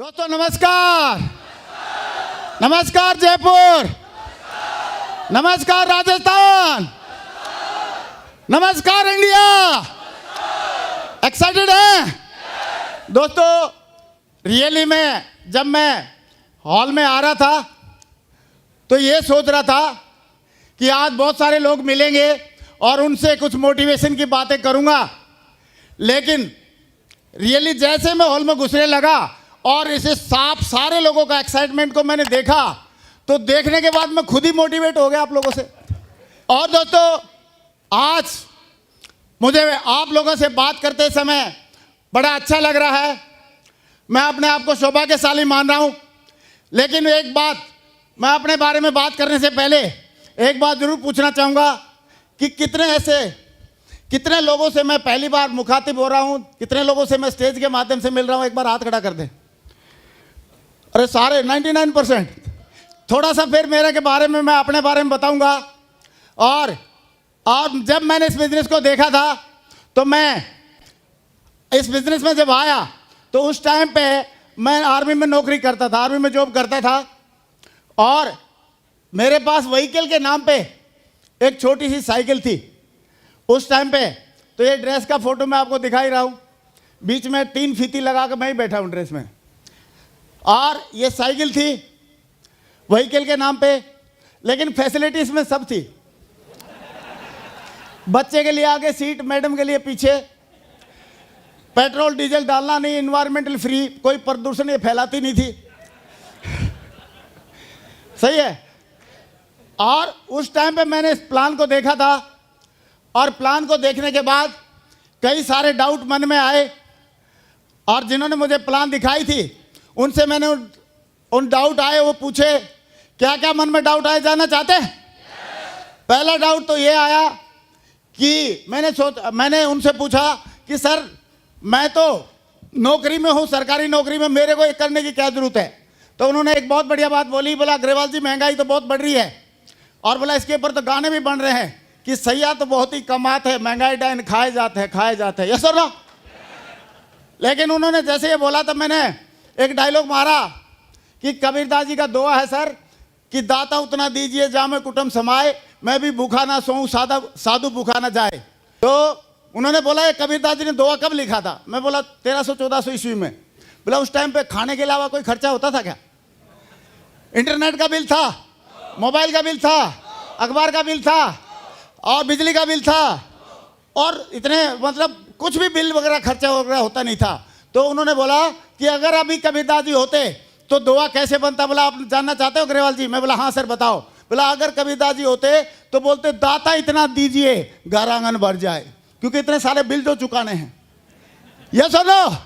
दोस्तों नमस्कार। नमस्कार जयपुर, नमस्कार राजस्थान, नमस्कार इंडिया। एक्साइटेड हैं दोस्तों? रियली में जब मैं हॉल में आ रहा था तो ये सोच रहा था कि आज बहुत सारे लोग मिलेंगे और उनसे कुछ मोटिवेशन की बातें करूंगा, लेकिन रियली जैसे मैं हॉल में घुसने लगा और इसे सारे लोगों का एक्साइटमेंट को मैंने देखा तो देखने के बाद मैं खुद ही मोटिवेट हो गया आप लोगों से। और दोस्तों आज मुझे आप लोगों से बात करते समय बड़ा अच्छा लग रहा है। मैं अपने आप को सौभाग्यशाली मान रहा हूं, लेकिन एक बात, मैं अपने बारे में बात करने से पहले एक बात जरूर पूछना चाहूँगा कि कितने लोगों से मैं पहली बार मुखातिब हो रहा हूँ, कितने लोगों से मैं स्टेज के माध्यम से मिल रहा हूँ। एक बार हाथ खड़ा कर दें। अरे सारे 99%। थोड़ा सा फिर मेरे के बारे में, मैं अपने बारे में बताऊंगा। और जब मैंने इस बिजनेस को देखा था तो मैं इस बिजनेस में जब आया तो उस टाइम पे मैं आर्मी में नौकरी करता था, आर्मी में जॉब करता था, और मेरे पास व्हीकल के नाम पे एक छोटी सी साइकिल थी उस टाइम पे। तो ये ड्रेस का फोटो मैं आपको दिखा ही रहा हूँ, बीच में 3 फीती लगा कर मैं ही बैठा हूँ ड्रेस में, और ये साइकिल थी व्हीकल के नाम पे, लेकिन फैसिलिटी इसमें सब थी। बच्चे के लिए आगे सीट, मैडम के लिए पीछे, पेट्रोल डीजल डालना नहीं, इन्वायरमेंटल फ्री, कोई प्रदूषण ये फैलाती नहीं थी। सही है। और उस टाइम पे मैंने इस प्लान को देखा था, और प्लान को देखने के बाद कई सारे डाउट मन में आए, और जिन्होंने मुझे प्लान दिखाई थी उनसे मैंने उन डाउट आए, वो पूछे क्या क्या मन में डाउट आए, जानना चाहते हैं? पहला डाउट तो ये आया कि मैंने उनसे पूछा कि सर मैं तो नौकरी में हूँ, सरकारी नौकरी में, मेरे को ये करने की क्या जरूरत है? तो उन्होंने एक बहुत बढ़िया बात बोली, बोला अग्रवाल जी महंगाई तो बहुत बढ़ रही है, और बोला इसके ऊपर तो गाने भी बन रहे हैं कि सैया तो बहुत ही कमात है, महंगाई डाइन खाए जाते हैं। यस सर ना? लेकिन उन्होंने जैसे ये बोला तो मैंने एक डायलॉग मारा कि कबीरदास जी का दुआ है सर कि दाता उतना दीजिए जामे कुटुंब समाए, मैं भी भूखा ना सोऊं साधु भूखा ना जाए। तो उन्होंने बोला ये कबीरदास जी ने दुआ कब लिखा था? मैं बोला 1300-1400 ईस्वी में। बोला उस टाइम पे खाने के अलावा कोई खर्चा होता था क्या? इंटरनेट का बिल था, मोबाइल का बिल था, अखबार का बिल था, और बिजली का बिल था, और इतने मतलब कुछ भी बिल वगैरह खर्चा वगैरह होता नहीं था। तो उन्होंने बोला कि अगर अभी कबीरदास जी होते तो दुआ कैसे बनता? बोला आप जानना चाहते हो अग्रवाल जी? मैं बोला हाँ सर बताओ। बोला अगर कबीरदास जी होते तो बोलते दाता इतना दीजिए घर आंगन भर जाए, क्योंकि इतने सारे बिल जो चुकाने हैं। यस और नो?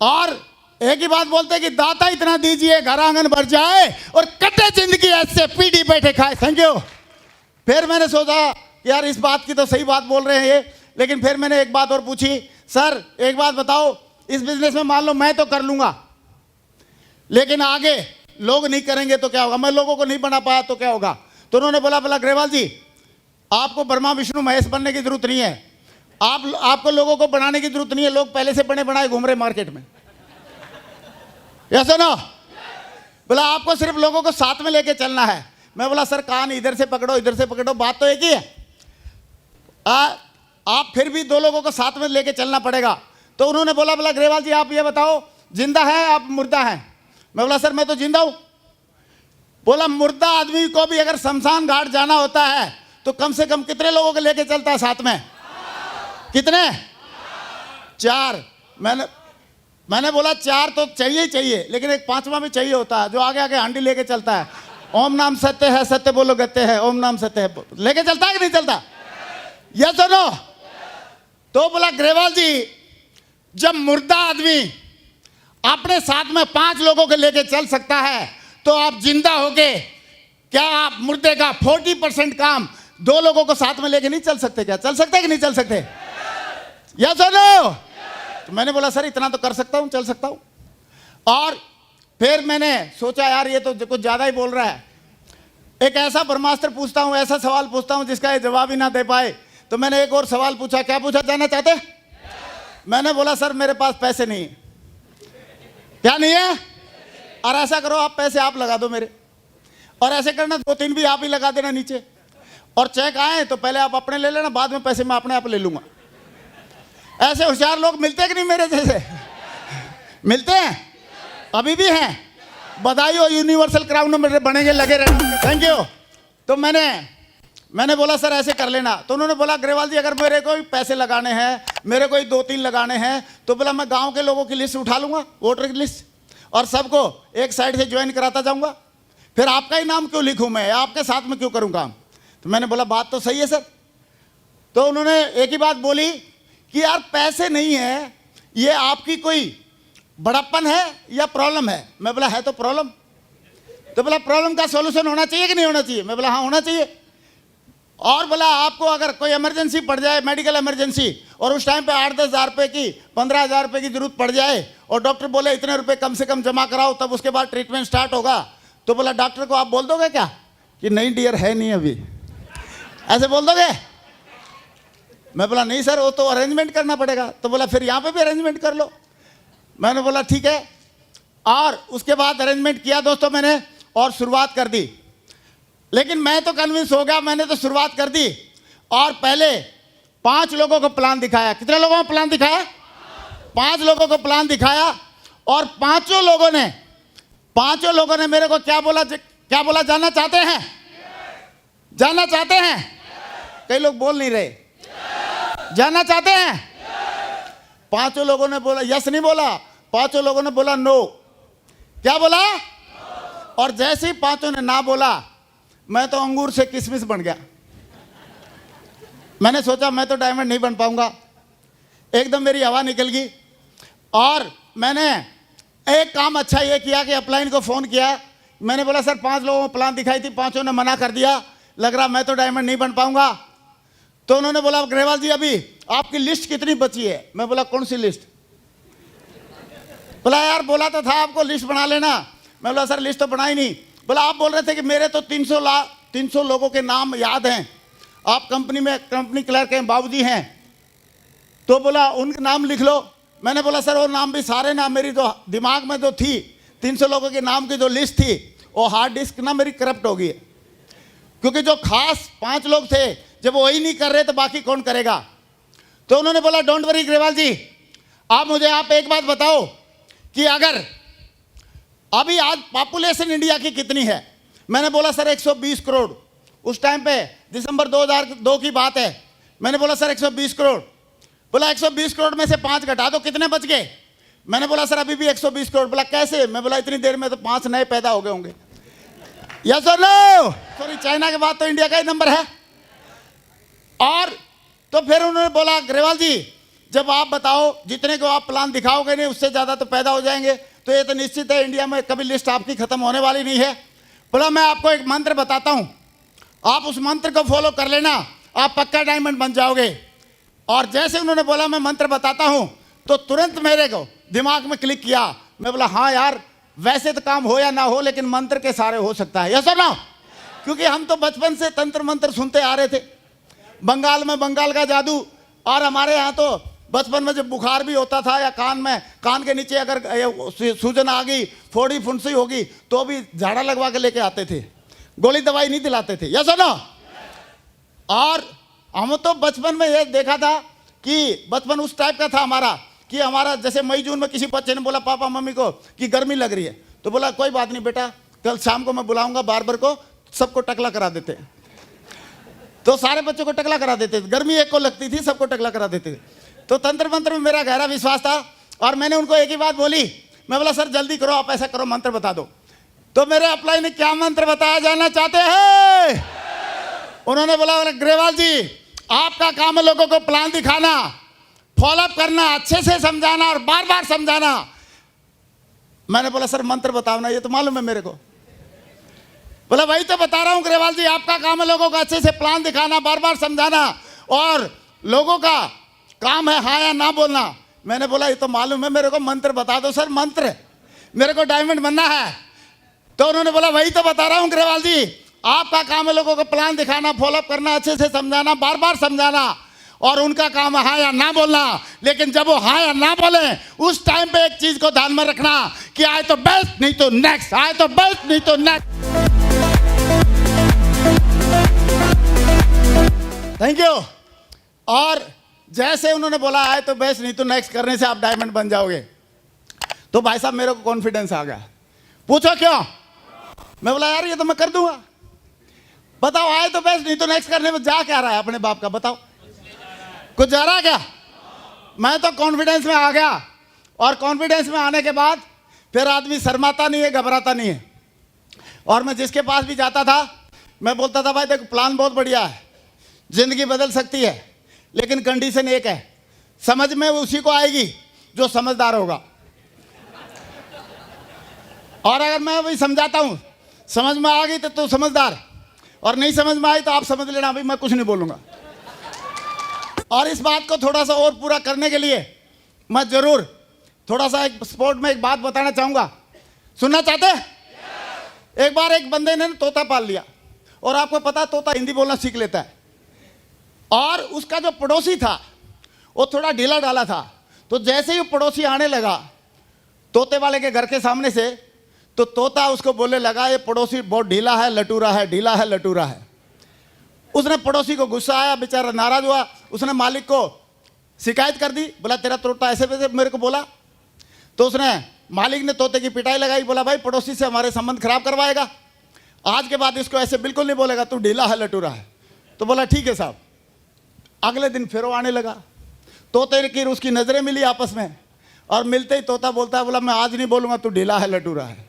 और एक ही बात बोलते कि दाता इतना दीजिए घर आंगन भर जाए, और कटे जिंदगी ऐसे पीढ़ी बैठे खाए। Thank you. फिर मैंने सोचा कि यार इस बात की तो सही बात बोल रहे हैं ये, लेकिन फिर मैंने एक बात और पूछी, सर एक बात बताओ, इस बिजनेस में मान लो मैं तो कर लूंगा, लेकिन आगे लोग नहीं करेंगे तो क्या होगा? मैं लोगों को नहीं बना पाया तो क्या होगा? तो उन्होंने बोला अग्रवाल जी आपको ब्रह्मा विष्णु महेश बनने की जरूरत नहीं है, आपको लोगों को बनाने की जरूरत नहीं है, लोग पहले से बने बनाए घूम रहे मार्केट में। ऐसा ना? बोला आपको सिर्फ लोगों को साथ में लेके चलना है। मैं बोला सर कान इधर से पकड़ो इधर से पकड़ो, बात तो एक ही है। आप फिर भी 2 लोगों को साथ में लेके चलना पड़ेगा। तो उन्होंने बोला अग्रवाल जी आप ये बताओ जिंदा है आप मुर्दा हैं? मैं बोला सर मैं तो जिंदा हूं। बोला मुर्दा आदमी को भी अगर शमशान घाट जाना होता है तो कम से कम कितने लोगों को लेके चलता है साथ में? कितने? 4। मैंने बोला 4 तो चाहिए, लेकिन एक 5वां भी चाहिए होता है जो आगे आगे हांडी लेके चलता है। ओम नाम सत्य है, सत्य बोलो गत्य है, ओम नाम सत्य है, लेके चलता है कि नहीं चलता? यस और नो? तो बोला अग्रवाल जी जब मुर्दा आदमी अपने साथ में 5 लोगों को लेके चल सकता है तो आप जिंदा होके क्या आप मुर्दे का 40% काम 2 लोगों को साथ में लेके नहीं चल सकते? क्या चल सकते कि नहीं चल सकते? यस और नो? तो मैंने बोला सर इतना तो कर सकता हूं, चल सकता हूं। और फिर मैंने सोचा यार ये तो कुछ ज्यादा ही बोल रहा है, एक ऐसा ब्रह्मास्त्र पूछता हूं, ऐसा सवाल पूछता हूं जिसका ये जवाब ही ना दे पाए। तो मैंने एक और सवाल पूछा। क्या पूछा? जानना चाहते? मैंने बोला सर मेरे पास पैसे नहीं। क्या नहीं है? और ऐसा करो, आप पैसे आप लगा दो मेरे, और ऐसे करना 2-3 भी आप ही लगा देना नीचे, और चेक आए तो पहले आप अपने ले लेना, बाद में पैसे मैं अपने आप ले लूंगा। ऐसे होशियार लोग मिलते हैं कि नहीं मेरे जैसे? मिलते हैं, अभी भी हैं। बधाई हो, यूनिवर्सल क्राउन में बनेंगे, लगे रहना। Thank you. तो मैंने बोला सर ऐसे कर लेना। तो उन्होंने बोला ग्रेवाल जी अगर मेरे को पैसे लगाने हैं, मेरे को 2-3 लगाने हैं, तो बोला मैं गांव के लोगों की लिस्ट उठा लूंगा, वोटर की लिस्ट, और सबको एक साइड से ज्वाइन कराता जाऊंगा। फिर आपका ही नाम क्यों लिखूं मैं, आपके साथ में क्यों करूं काम? तो मैंने बोला बात तो सही है सर। तो उन्होंने एक ही बात बोली कि यार पैसे नहीं है, ये आपकी कोई बड़प्पन है या प्रॉब्लम है? मैं बोला है तो प्रॉब्लम। तो बोला प्रॉब्लम का सॉल्यूशन होना चाहिए कि नहीं होना चाहिए? मैं बोला हाँ होना चाहिए। और बोला आपको अगर कोई इमरजेंसी पड़ जाए, मेडिकल इमरजेंसी, और उस टाइम पे 8-10 हज़ार रुपये की, 15 हज़ार रुपये की जरूरत पड़ जाए, और डॉक्टर बोले इतने रुपए कम से कम जमा कराओ तब उसके बाद ट्रीटमेंट स्टार्ट होगा, तो बोला डॉक्टर को आप बोल दोगे क्या कि नहीं डियर है नहीं अभी, ऐसे बोल दोगे? मैं बोला नहीं सर, वो तो अरेंजमेंट करना पड़ेगा। तो बोला फिर यहाँ पे भी अरेंजमेंट कर लो। मैंने बोला ठीक है, और उसके बाद अरेंजमेंट किया दोस्तों मैंने, और शुरुआत कर दी। लेकिन मैं तो कन्विंस हो गया, मैंने तो शुरुआत कर दी, और पहले 5 लोगों को प्लान दिखाया। कितने लोगों को प्लान दिखाया? 5 लोगों को प्लान दिखाया, और पांचों लोगों ने मेरे को क्या बोला जानना चाहते हैं? जानना चाहते हैं? कई लोग बोल नहीं रहे। जानना चाहते हैं? 5 लोगों ने बोला यस, नहीं बोला, 5 लोगों ने बोला नो। क्या बोला? और जैसे ही 5 ने ना बोला, मैं तो अंगूर से किशमिश बन गया। मैंने सोचा मैं तो डायमंड नहीं बन पाऊंगा, एकदम मेरी हवा निकल गई। और मैंने एक काम अच्छा ये किया कि अपलाइन को फ़ोन किया। मैंने बोला सर 5 लोगों को प्लान दिखाई थी, 5 ने मना कर दिया, लग रहा मैं तो डायमंड नहीं बन पाऊंगा। तो उन्होंने बोला ग्रेवाल जी अभी आपकी लिस्ट कितनी बची है? मैं बोला कौन सी लिस्ट? बोला यार बोला तो था आपको लिस्ट बना लेना। मैं बोला सर लिस्ट तो बनाई नहीं। बोला आप बोल रहे थे कि मेरे तो 300 लोगों के नाम याद हैं, आप कंपनी क्लर्क हैं, बाबूजी हैं, तो बोला उनके नाम लिख लो। मैंने बोला सर वो नाम भी सारे ना, मेरी तो दिमाग में जो थी 300 लोगों के नाम की जो लिस्ट थी, वो हार्ड डिस्क ना मेरी करप्ट हो गई है, क्योंकि जो खास 5 लोग थे जब वही नहीं कर रहे तो बाकी कौन करेगा? तो उन्होंने बोला डोंट वरी ग्रेवाल जी, आप एक बात बताओ कि अगर अभी आज पॉपुलेशन इंडिया की कितनी है? मैंने बोला सर 120 करोड़। उस टाइम पे दिसंबर 2002 की बात है। मैंने बोला सर 120 करोड़। बोला 120 करोड़ में से 5 घटा दो, कितने बच गए? मैंने बोला सर अभी भी 120 करोड़। बोला कैसे? मैं बोला इतनी देर में तो 5 नए पैदा हो गए होंगे। यस और नो? सॉरी, चाइना के बाद तो इंडिया का ही नंबर है। और तो फिर उन्होंने बोला ग्रेवाल जी जब आप बताओ जितने को आप प्लान दिखाओगे नहीं उससे ज़्यादा तो पैदा हो जाएंगे, तो ये तो निश्चित है इंडिया में कभी लिस्ट आपकी खत्म होने वाली नहीं है। बोला मैं आपको एक मंत्र बताता हूँ, आप उस मंत्र को फॉलो कर लेना, आप पक्का डायमंड बन जाओगे। और जैसे उन्होंने बोला मैं मंत्र बताता हूँ, तो तुरंत मेरे को दिमाग में क्लिक किया। मैं बोला हाँ यार, वैसे तो काम हो या ना हो लेकिन मंत्र के सारे हो सकता है। यस और नो? क्योंकि हम तो बचपन से तंत्र मंत्र सुनते आ रहे थे, बंगाल में बंगाल का जादू, और हमारे यहाँ तो बचपन में जब बुखार भी होता था या कान के नीचे अगर सूजन आ गई, फोड़ी फुंसी होगी, तो भी झाड़ा लगवा के लेके आते थे, गोली दवाई नहीं दिलाते थे। यस और नो? और हम तो बचपन में ये देखा था कि बचपन उस टाइप का था हमारा कि हमारा जैसे मई जून में किसी बच्चे ने बोला पापा मम्मी को कि गर्मी लग रही है, तो बोला कोई बात नहीं बेटा, कल शाम को मैं बुलाऊंगा बार्बर को, सबको टकला करा देते। तो सारे बच्चों को टकला करा देते थे, गर्मी एक को लगती थी, सबको टकला करा देते थे। तो तंत्र मंत्र में मेरा गहरा विश्वास था, और मैंने उनको एक ही बात बोली। मैं बोला सर जल्दी करो, आप ऐसा करो मंत्र बता दो। तो मेरे अप्लाई ने क्या मंत्र बताया जाना चाहते हैं? उन्होंने बोला ग्रेवाल जी आपका काम है लोगों को प्लान दिखाना, फॉलोअप करना, अच्छे से समझाना और बार बार समझाना। मैंने बोला सर मंत्र बताओ ना, ये तो मालूम है मेरे को। बोला वही तो बता रहा हूँ ग्रेवाल जी, आपका काम है लोगों को अच्छे से प्लान दिखाना, बार बार समझाना, और लोगों का काम है हाँ या ना बोलना। मैंने बोला ये तो मालूम है मेरे को, मंत्र बता दो सर, मंत्र, मेरे को डायमंड बनना है। तो उन्होंने बोला वही तो बता रहा हूँ ग्रेवाल जी, आपका काम है लोगों को प्लान दिखाना, फॉलोअप करना, अच्छे से समझाना, बार बार समझाना, और उनका काम है हाँ या ना बोलना। लेकिन जब वो हाँ या ना बोले उस टाइम पे एक चीज को ध्यान में रखना कि आए तो बेस्ट नहीं तो नेक्स्ट, आए तो बेस्ट नहीं तो नेक्स्ट। Thank you. और जैसे उन्होंने बोला आए तो बेस्ट नहीं तो नेक्स्ट करने से आप डायमंड बन जाओगे, तो भाई साहब मेरे को कॉन्फिडेंस आ गया। पूछो क्यों? मैं बोला यार ये तो मैं कर दूंगा। बताओ आए तो बेस्ट नहीं तो नेक्स्ट करने में जा क्या रहा है अपने बाप का? बताओ कुछ जा रहा है क्या? मैं तो कॉन्फिडेंस में आ गया, और कॉन्फिडेंस में आने के बाद फिर आदमी शर्माता नहीं है, घबराता नहीं है। और मैं जिसके पास भी जाता था मैं बोलता था भाई देखो प्लान बहुत बढ़िया है, जिंदगी बदल सकती है, लेकिन कंडीशन एक है, समझ में उसी को आएगी जो समझदार होगा। और अगर मैं वही समझाता हूं समझ में आ गई तो तू समझदार, और नहीं समझ में आई तो आप समझ लेना भाई मैं कुछ नहीं बोलूंगा। और इस बात को थोड़ा सा और पूरा करने के लिए मैं जरूर थोड़ा सा एक स्पोर्ट में एक बात बताना चाहूंगा। सुनना चाहते हैं? एक बार एक बंदे ने तोता पाल लिया, और आपको पता तोता हिंदी बोलना सीख लेता है, और उसका जो पड़ोसी था वो थोड़ा ढीला डाला था। तो जैसे ही पड़ोसी आने लगा तोते वाले के घर के सामने से, तो तोता उसको बोलने लगा ये पड़ोसी बहुत ढीला है, लटूरा है, ढीला है, लटूरा है। उसने पड़ोसी को गुस्सा आया, बेचारा नाराज हुआ, उसने मालिक को शिकायत कर दी, बोला तेरा तोता ऐसे वैसे मेरे को बोला। तो उसने मालिक ने तोते की पिटाई लगाई, बोला भाई पड़ोसी से हमारे संबंध खराब करवाएगा, आज के बाद इसको ऐसे बिल्कुल नहीं बोलेगा, तू ढीला है, लटूरा है। तो बोला ठीक है साहब। अगले दिन फिर वो आने लगा, तोते की उसकी नजरें मिली आपस में, और मिलते ही तोता बोलता है बोला मैं आज नहीं बोलूंगा तू ढीला है, लटूरा है।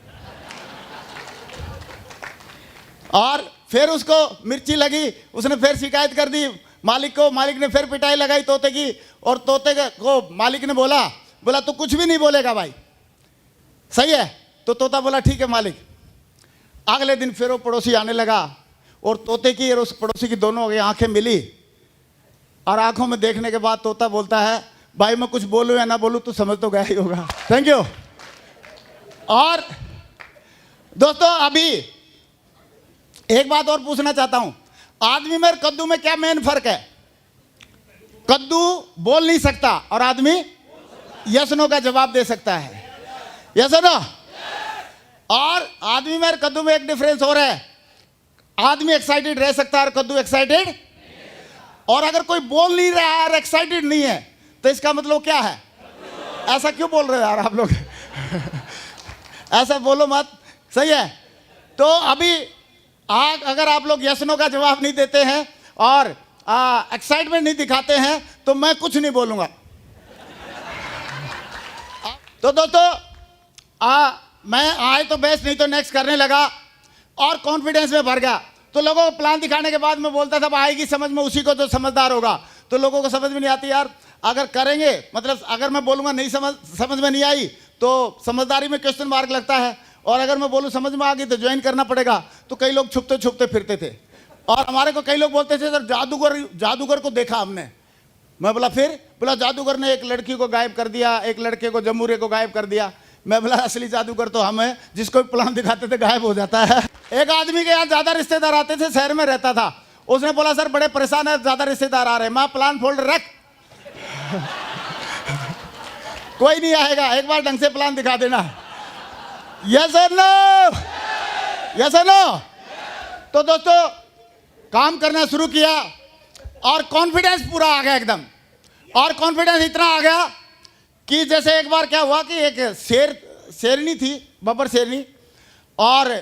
और फिर उसको मिर्ची लगी, उसने फिर शिकायत कर दी मालिक को, मालिक ने फिर पिटाई लगाई तोते की, और तोते को मालिक ने बोला तू कुछ भी नहीं बोलेगा भाई, सही है? तो तोता बोला ठीक है मालिक। अगले दिन फिर वो पड़ोसी आने लगा, और तोते की और उस पड़ोसी की दोनों की आंखें मिली, और आंखों में देखने के बाद तोता बोलता है भाई मैं कुछ बोलूं या ना बोलूं तू समझ तो गया ही होगा। Thank you. और दोस्तों अभी एक बात और पूछना चाहता हूं, आदमी में कद्दू में क्या मेन फर्क है? कद्दू बोल नहीं सकता और आदमी यस नो का जवाब दे सकता है, यस नो। और आदमी में कद्दू में एक डिफरेंस और है, आदमी एक्साइटेड रह सकता है और कद्दू एक्साइटेड। और अगर कोई बोल नहीं रहा है और एक्साइटेड नहीं है तो इसका मतलब क्या है? ऐसा क्यों बोल रहे हो यार आप लोग? ऐसा बोलो मत, सही है? तो अभी अगर आप लोग यस नो का जवाब नहीं देते हैं और एक्साइटमेंट नहीं दिखाते हैं तो मैं कुछ नहीं बोलूंगा। तो दोस्तों मैं आए तो बेस्ट नहीं तो नेक्स्ट करने लगा, और कॉन्फिडेंस में भर गया। तो लोगों को प्लान दिखाने के बाद मैं बोलता था आएगी समझ में उसी को जो समझदार होगा। तो लोगों को समझ में नहीं आती यार, अगर करेंगे मतलब अगर मैं बोलूँगा नहीं समझ में नहीं आई तो समझदारी में क्वेश्चन मार्क लगता है, और अगर मैं बोलूँ समझ में आ गई तो ज्वाइन करना पड़ेगा। तो कई लोग छुपते छुपते फिरते थे, और हमारे को कई लोग बोलते थे सर जादूगर को देखा हमने। मैं बोला फिर? बोला जादूगर ने एक लड़की को गायब कर दिया, एक लड़के को जमूरे को गायब कर दिया। मैं बोला असली जादूगर तो हम हैं, जिसको प्लान दिखाते थे गायब हो जाता है। एक आदमी के यहाँ ज्यादा रिश्तेदार आते थे, शहर में रहता था, उसने बोला सर बड़े परेशान है, ज्यादा रिश्तेदार आ रहे हैं। मैं प्लान फोल्डर रख कोई नहीं आएगा, एक बार ढंग से प्लान दिखा देना। यस और नो? यस और नो? तो दोस्तों काम करना शुरू किया, और कॉन्फिडेंस पूरा आ गया एकदम। और कॉन्फिडेंस इतना आ गया कि जैसे एक बार क्या हुआ कि एक शेरनी थी, बब्बर शेरनी, और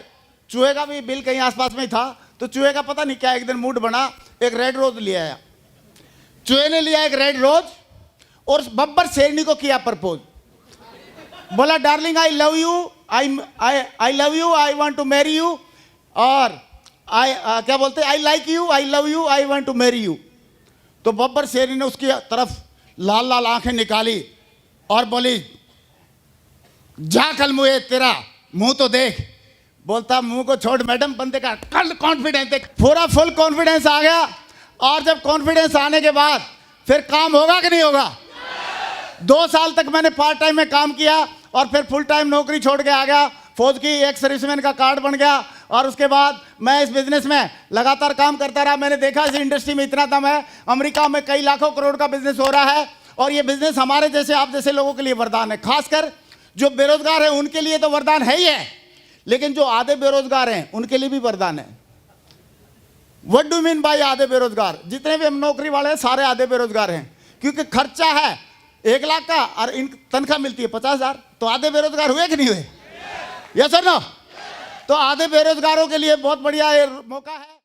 चूहे का भी बिल कहीं आसपास में ही था। तो चूहे का पता नहीं क्या एक दिन मूड बना, एक रेड रोज ले आया। चूहे ने लिया एक रेड रोज और बब्बर शेरनी को किया प्रपोज। बोला darling I love you, I love you, I want to marry you, और क्या बोलते I like you, I love you, I want to marry you. तो बब्बर शेरनी ने उसकी तरफ लाल लाल आंखें निकाली और बोली जा कल मुझे तेरा मुंह तो देख। बोलता मुंह को छोड़ मैडम, बंदे का कल कॉन्फिडेंस देख। पूरा फुल कॉन्फिडेंस आ गया। और जब कॉन्फिडेंस आने के बाद फिर काम होगा कि नहीं होगा? 2 साल तक मैंने पार्ट टाइम में काम किया, और फिर फुल टाइम नौकरी छोड़ के आ गया। फौज की एक सर्विसमैन का कार्ड बन गया, और उसके बाद मैं इस बिजनेस में लगातार काम करता रहा। मैंने देखा इस इंडस्ट्री में इतना दम है, अमेरिका में कई लाखों करोड़ का बिजनेस हो रहा है, और ये बिजनेस हमारे जैसे आप जैसे लोगों के लिए वरदान है। खासकर जो बेरोजगार है उनके लिए तो वरदान है ही है, लेकिन जो आधे बेरोजगार हैं उनके लिए भी वरदान है। व्हाट डू मीन बाय आधे बेरोजगार? जितने भी हम नौकरी वाले हैं सारे आधे बेरोजगार हैं, क्योंकि खर्चा है 1 लाख का और इन तनख्वाह मिलती है 50,000, तो आधे बेरोजगार हुए कि नहीं हुए? यस और नो? तो आधे बेरोजगारों के लिए बहुत बढ़िया ये मौका है।